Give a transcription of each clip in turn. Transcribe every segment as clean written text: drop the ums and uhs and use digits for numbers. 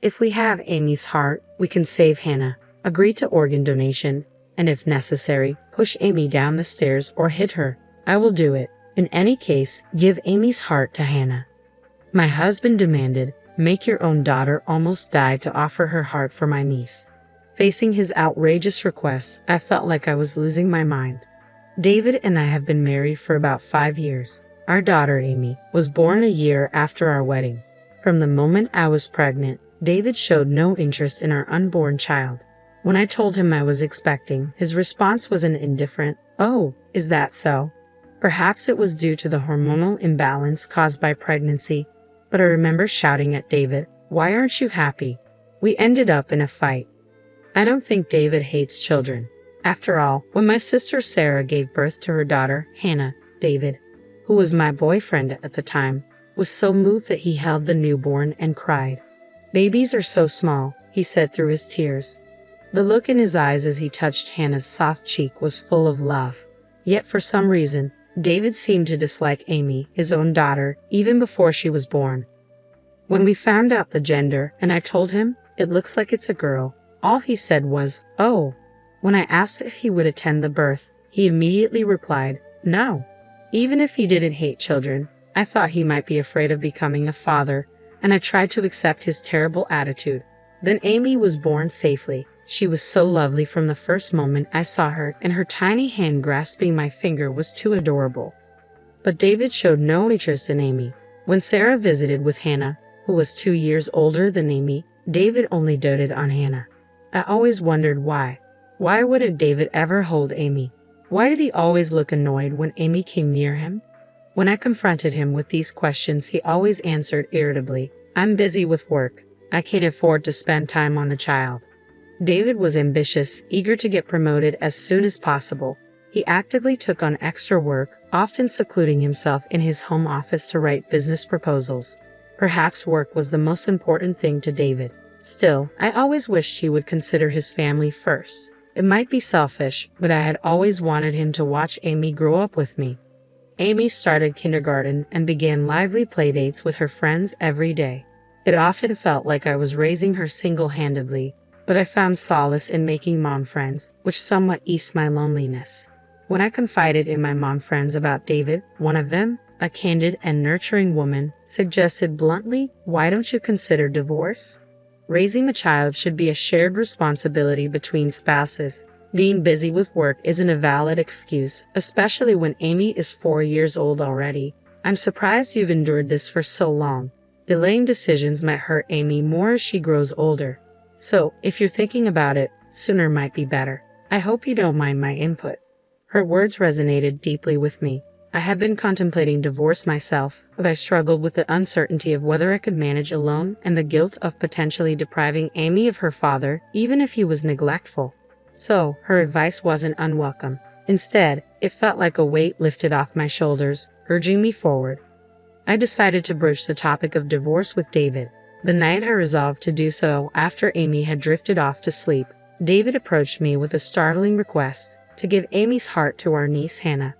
If we have Amy's heart, we can save Hannah. Agree to organ donation, and if necessary, push Amy down the stairs or hit her. I will do it. In any case, give Amy's heart to Hannah. My husband demanded, make your own daughter almost die to offer her heart for my niece. Facing his outrageous requests, I felt like I was losing my mind. David and I have been married for about 5 years. Our daughter, Amy, was born a year after our wedding. From the moment I was pregnant, David showed no interest in our unborn child. When I told him I was expecting, his response was an indifferent, "Oh, is that so?" Perhaps it was due to the hormonal imbalance caused by pregnancy, but I remember shouting at David, "Why aren't you happy?" We ended up in a fight. I don't think David hates children. After all, when my sister Sarah gave birth to her daughter, Hannah, David, who was my boyfriend at the time, was so moved that he held the newborn and cried. "Babies are so small," he said through his tears. The look in his eyes as he touched Hannah's soft cheek was full of love. Yet for some reason, David seemed to dislike Amy, his own daughter, even before she was born. When we found out the gender and I told him, "It looks like it's a girl," all he said was, "Oh." When I asked if he would attend the birth, he immediately replied, "No." Even if he didn't hate children, I thought he might be afraid of becoming a father, and I tried to accept his terrible attitude. Then Amy was born safely. She was so lovely from the first moment I saw her, and her tiny hand grasping my finger was too adorable. But David showed no interest in Amy. When Sarah visited with Hannah, who was 2 years older than Amy, David only doted on Hannah. I always wondered why. Why wouldn't David ever hold Amy? Why did he always look annoyed when Amy came near him? When I confronted him with these questions, he always answered irritably, "I'm busy with work. I can't afford to spend time on the child." David was ambitious, eager to get promoted as soon as possible. He actively took on extra work, often secluding himself in his home office to write business proposals. Perhaps work was the most important thing to David. Still, I always wished he would consider his family first. It might be selfish, but I had always wanted him to watch Amy grow up with me. Amy started kindergarten and began lively playdates with her friends every day. It often felt like I was raising her single-handedly, but I found solace in making mom friends, which somewhat eased my loneliness. When I confided in my mom friends about David, one of them, a candid and nurturing woman, suggested bluntly, "Why don't you consider divorce? Raising a child should be a shared responsibility between spouses. Being busy with work isn't a valid excuse, especially when Amy is 4 years old already. I'm surprised you've endured this for so long. Delaying decisions might hurt Amy more as she grows older. So, if you're thinking about it, sooner might be better. I hope you don't mind my input." Her words resonated deeply with me. I had been contemplating divorce myself, but I struggled with the uncertainty of whether I could manage alone and the guilt of potentially depriving Amy of her father, even if he was neglectful. So, her advice wasn't unwelcome. Instead, it felt like a weight lifted off my shoulders, urging me forward. I decided to broach the topic of divorce with David. The night I resolved to do so after Amy had drifted off to sleep, David approached me with a startling request to give Amy's heart to our niece Hannah.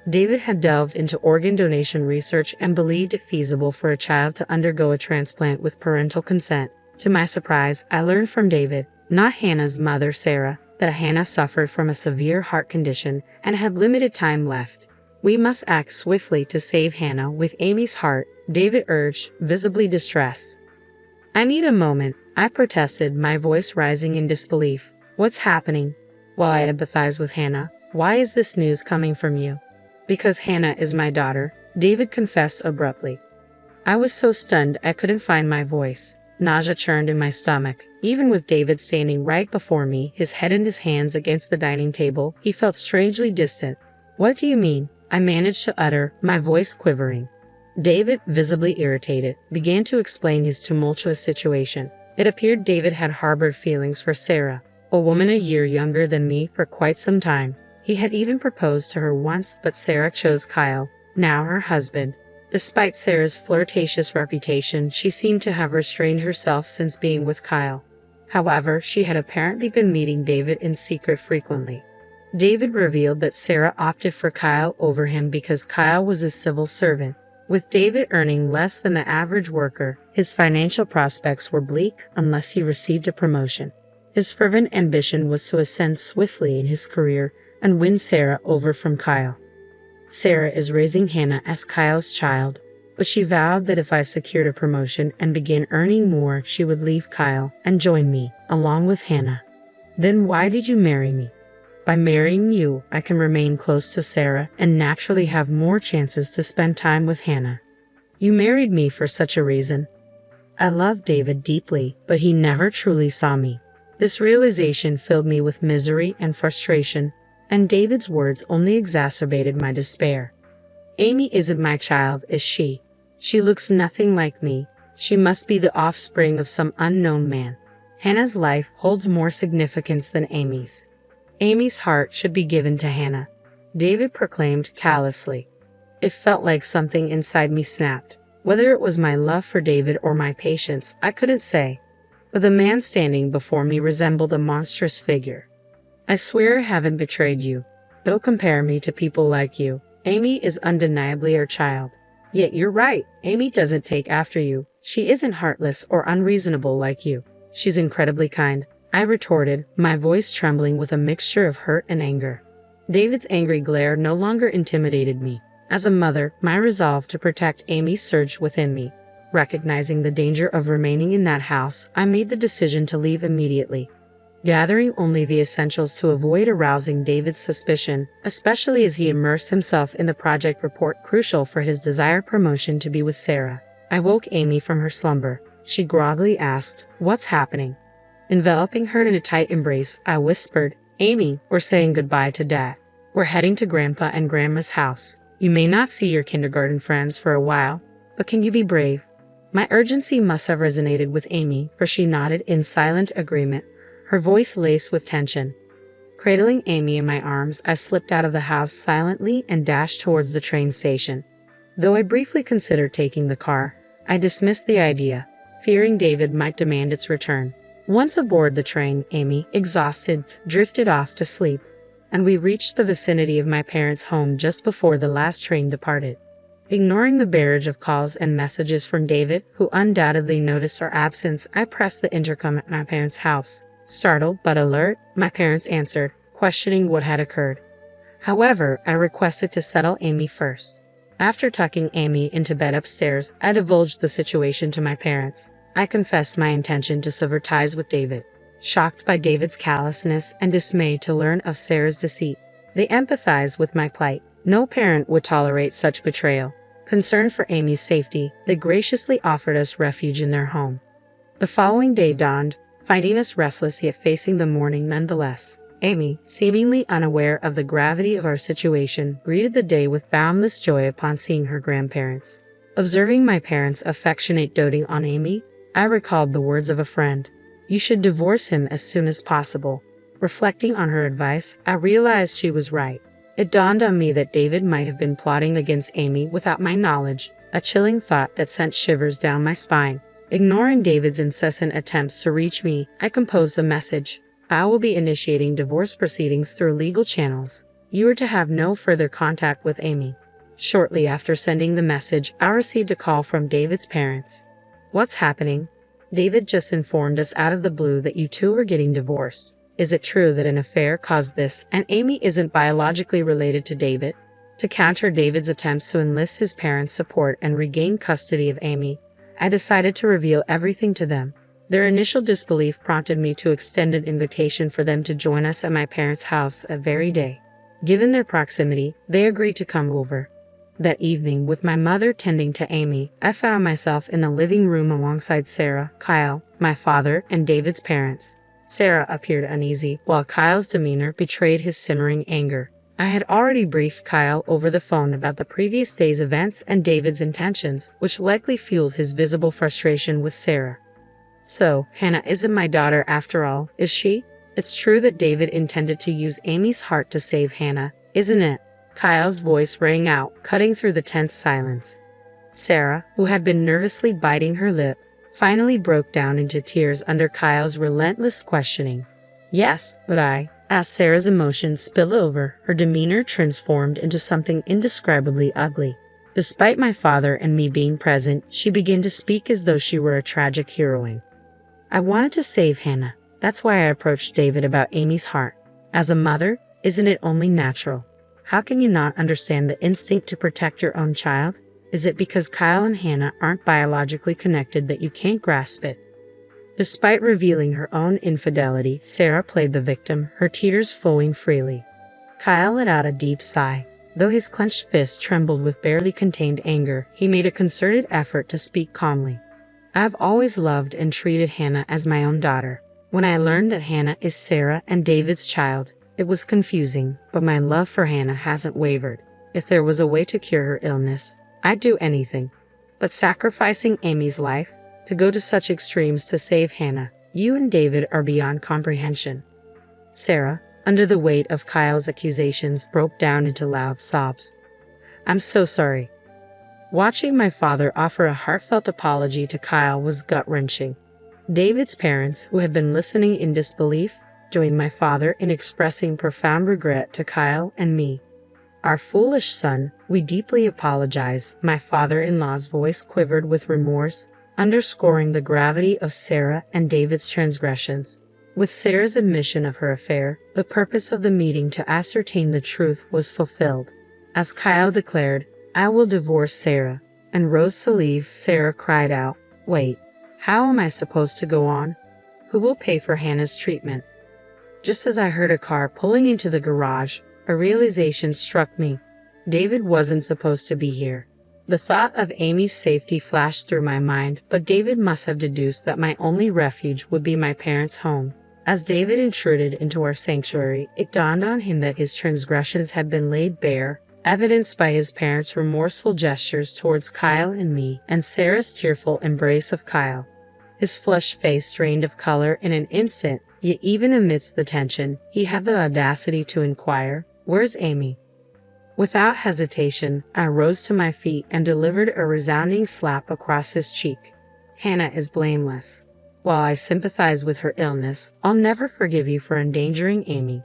David had delved into organ donation research and believed it feasible for a child to undergo a transplant with parental consent. To my surprise, I learned from David, not Hannah's mother Sarah, that Hannah suffered from a severe heart condition and had limited time left. "We must act swiftly to save Hannah with Amy's heart," David urged, visibly distressed. "I need a moment," I protested, my voice rising in disbelief. "What's happening?" While I empathize with Hannah, "Why is this news coming from you?" "Because Hannah is my daughter," David confessed abruptly. I was so stunned I couldn't find my voice. Nausea churned in my stomach. Even with David standing right before me, his head in his hands against the dining table, he felt strangely distant. "What do you mean?" I managed to utter, my voice quivering. David, visibly irritated, began to explain his tumultuous situation. It appeared David had harbored feelings for Sarah, a woman a year younger than me, for quite some time. He had even proposed to her once, but Sarah chose Kyle, now her husband. Despite Sarah's flirtatious reputation, she seemed to have restrained herself since being with Kyle. However, she had apparently been meeting David in secret frequently. David revealed that Sarah opted for Kyle over him because Kyle was a civil servant. With David earning less than the average worker, his financial prospects were bleak unless he received a promotion. His fervent ambition was to ascend swiftly in his career and win Sarah over from Kyle. Sarah is raising Hannah as Kyle's child, but she vowed that if I secured a promotion and began earning more, she would leave Kyle and join me, along with Hannah. Then why did you marry me? By marrying you, I can remain close to Sarah and naturally have more chances to spend time with Hannah. You married me for such a reason. I loved David deeply, but he never truly saw me. This realization filled me with misery and frustration, and David's words only exacerbated my despair. Amy isn't my child, is she? She looks nothing like me. She must be the offspring of some unknown man. Hannah's life holds more significance than Amy's. Amy's heart should be given to Hannah, David proclaimed callously. It felt like something inside me snapped. Whether it was my love for David or my patience, I couldn't say. But the man standing before me resembled a monstrous figure. I swear I haven't betrayed you. Don't compare me to people like you. Amy is undeniably our child. Yet you're right, Amy doesn't take after you. She isn't heartless or unreasonable like you. She's incredibly kind, I retorted, my voice trembling with a mixture of hurt and anger. David's angry glare no longer intimidated me. As a mother, my resolve to protect Amy surged within me. Recognizing the danger of remaining in that house, I made the decision to leave immediately, gathering only the essentials to avoid arousing David's suspicion, especially as he immersed himself in the project report crucial for his desired promotion to be with Sarah. I woke Amy from her slumber. She groggily asked, "What's happening?" Enveloping her in a tight embrace, I whispered, "Amy, we're saying goodbye to Dad. We're heading to Grandpa and Grandma's house. You may not see your kindergarten friends for a while, but can you be brave?" My urgency must have resonated with Amy, for she nodded in silent agreement, her voice laced with tension. Cradling Amy in my arms, I slipped out of the house silently and dashed towards the train station. Though I briefly considered taking the car, I dismissed the idea, fearing David might demand its return. Once aboard the train, Amy, exhausted, drifted off to sleep, and we reached the vicinity of my parents' home just before the last train departed. Ignoring the barrage of calls and messages from David, who undoubtedly noticed our absence, I pressed the intercom at my parents' house. Startled but alert, my parents answered, questioning what had occurred. However, I requested to settle Amy first. After tucking Amy into bed upstairs, I divulged the situation to my parents. I confessed my intention to sever ties with David. Shocked by David's callousness and dismayed to learn of Sarah's deceit, they empathized with my plight. No parent would tolerate such betrayal. Concerned for Amy's safety, they graciously offered us refuge in their home. The following day dawned, finding us restless yet facing the morning nonetheless. Amy, seemingly unaware of the gravity of our situation, greeted the day with boundless joy upon seeing her grandparents. Observing my parents' affectionate doting on Amy, I recalled the words of a friend. "You should divorce him as soon as possible." Reflecting on her advice, I realized she was right. It dawned on me that David might have been plotting against Amy without my knowledge, a chilling thought that sent shivers down my spine. Ignoring David's incessant attempts to reach me, I composed a message. "I will be initiating divorce proceedings through legal channels. You are to have no further contact with Amy." Shortly after sending the message, I received a call from David's parents. "What's happening? David just informed us out of the blue that you two are getting divorced. Is it true that an affair caused this, and Amy isn't biologically related to David?" To counter David's attempts to enlist his parents' support and regain custody of Amy, I decided to reveal everything to them. Their initial disbelief prompted me to extend an invitation for them to join us at my parents' house that very day. Given their proximity, they agreed to come over. That evening, with my mother tending to Amy, I found myself in the living room alongside Sarah, Kyle, my father, and David's parents. Sarah appeared uneasy, while Kyle's demeanor betrayed his simmering anger. I had already briefed Kyle over the phone about the previous day's events and David's intentions, which likely fueled his visible frustration with Sarah. "So, Hannah isn't my daughter after all, is she? It's true that David intended to use Amy's heart to save Hannah, isn't it?" Kyle's voice rang out, cutting through the tense silence. Sarah, who had been nervously biting her lip, finally broke down into tears under Kyle's relentless questioning. "Yes, but as Sarah's emotions spilled over, her demeanor transformed into something indescribably ugly. Despite my father and me being present, she began to speak as though she were a tragic heroine. I wanted to save Hannah. That's why I approached David about Amy's heart. As a mother, isn't it only natural? How can you not understand the instinct to protect your own child? Is it because Kyle and Hannah aren't biologically connected that you can't grasp it? Despite revealing her own infidelity, Sarah played the victim, her tears flowing freely. Kyle let out a deep sigh. Though his clenched fist trembled with barely contained anger, he made a concerted effort to speak calmly. I've always loved and treated Hannah as my own daughter. When I learned that Hannah is Sarah and David's child, it was confusing, but my love for Hannah hasn't wavered. If there was a way to cure her illness, I'd do anything. But sacrificing Amy's life, to go to such extremes to save Hannah, you and David are beyond comprehension. Sarah, under the weight of Kyle's accusations, broke down into loud sobs. I'm so sorry. Watching my father offer a heartfelt apology to Kyle was gut-wrenching. David's parents, who had been listening in disbelief, joined my father in expressing profound regret to Kyle and me. Our foolish son, we deeply apologize. My father-in-law's voice quivered with remorse, underscoring the gravity of Sarah and David's transgressions. With Sarah's admission of her affair, the purpose of the meeting to ascertain the truth was fulfilled. As Kyle declared, I will divorce Sarah, and rose to leave, Sarah cried out, Wait, how am I supposed to go on? Who will pay for Hannah's treatment? Just as I heard a car pulling into the garage, a realization struck me. David wasn't supposed to be here. The thought of Amy's safety flashed through my mind, but David must have deduced that my only refuge would be my parents' home. As David intruded into our sanctuary, it dawned on him that his transgressions had been laid bare, evidenced by his parents' remorseful gestures towards Kyle and me, and Sarah's tearful embrace of Kyle. His flushed face drained of color in an instant, yet even amidst the tension, he had the audacity to inquire, Where's Amy? Without hesitation, I rose to my feet and delivered a resounding slap across his cheek. Hannah is blameless. While I sympathize with her illness, I'll never forgive you for endangering Amy.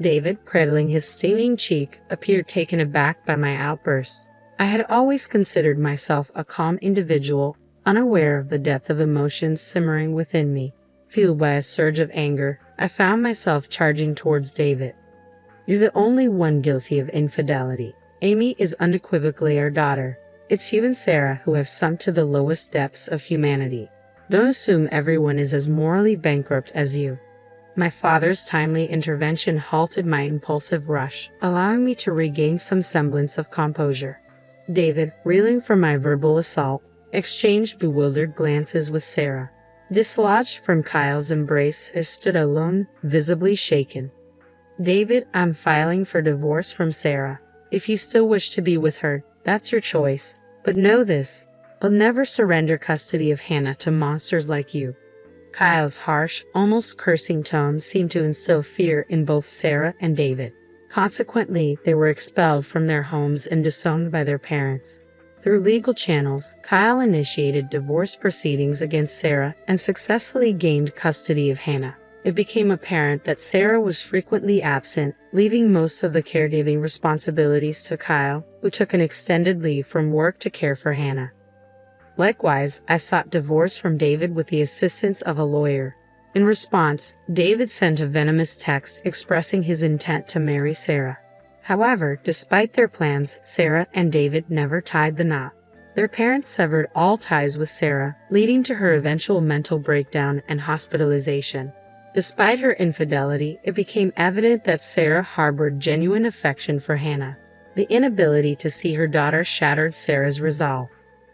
David, cradling his steaming cheek, appeared taken aback by my outburst. I had always considered myself a calm individual, unaware of the depth of emotions simmering within me. Fueled by a surge of anger, I found myself charging towards David. You're the only one guilty of infidelity. Amy is unequivocally our daughter. It's you and Sarah who have sunk to the lowest depths of humanity. Don't assume everyone is as morally bankrupt as you. My father's timely intervention halted my impulsive rush, allowing me to regain some semblance of composure. David, reeling from my verbal assault, exchanged bewildered glances with Sarah. Dislodged from Kyle's embrace, he stood alone, visibly shaken. David, I'm filing for divorce from Sarah. If you still wish to be with her, that's your choice. But know this, I'll never surrender custody of Hannah to monsters like you. Kyle's harsh, almost cursing tone seemed to instill fear in both Sarah and David. Consequently, they were expelled from their homes and disowned by their parents. Through legal channels, Kyle initiated divorce proceedings against Sarah and successfully gained custody of Hannah. It became apparent that Sarah was frequently absent, leaving most of the caregiving responsibilities to Kyle, who took an extended leave from work to care for Hannah. Likewise, I sought divorce from David with the assistance of a lawyer. In response, David sent a venomous text expressing his intent to marry Sarah. However, despite their plans, Sarah and David never tied the knot. Their parents severed all ties with Sarah, leading to her eventual mental breakdown and hospitalization. Despite her infidelity, it became evident that Sarah harbored genuine affection for Hannah. The inability to see her daughter shattered Sarah's resolve.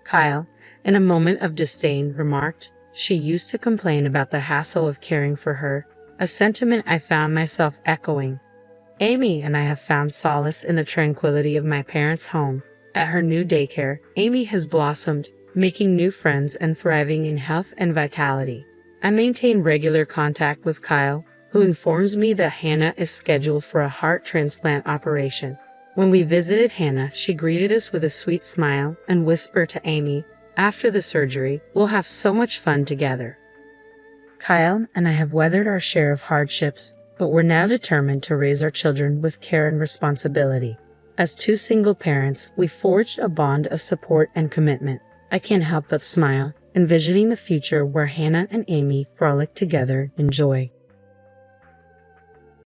Kyle, in a moment of disdain, remarked, "She used to complain about the hassle of caring for her," a sentiment I found myself echoing. Amy and I have found solace in the tranquility of my parents' home. At her new daycare, Amy has blossomed, making new friends and thriving in health and vitality. I maintain regular contact with Kyle, who informs me that Hannah is scheduled for a heart transplant operation. When we visited Hannah, she greeted us with a sweet smile and whispered to Amy, "After the surgery, we'll have so much fun together." Kyle and I have weathered our share of hardships, but we're now determined to raise our children with care and responsibility. As two single parents, we forged a bond of support and commitment. I can't help but smile, envisioning the future where Hannah and Amy frolic together in joy.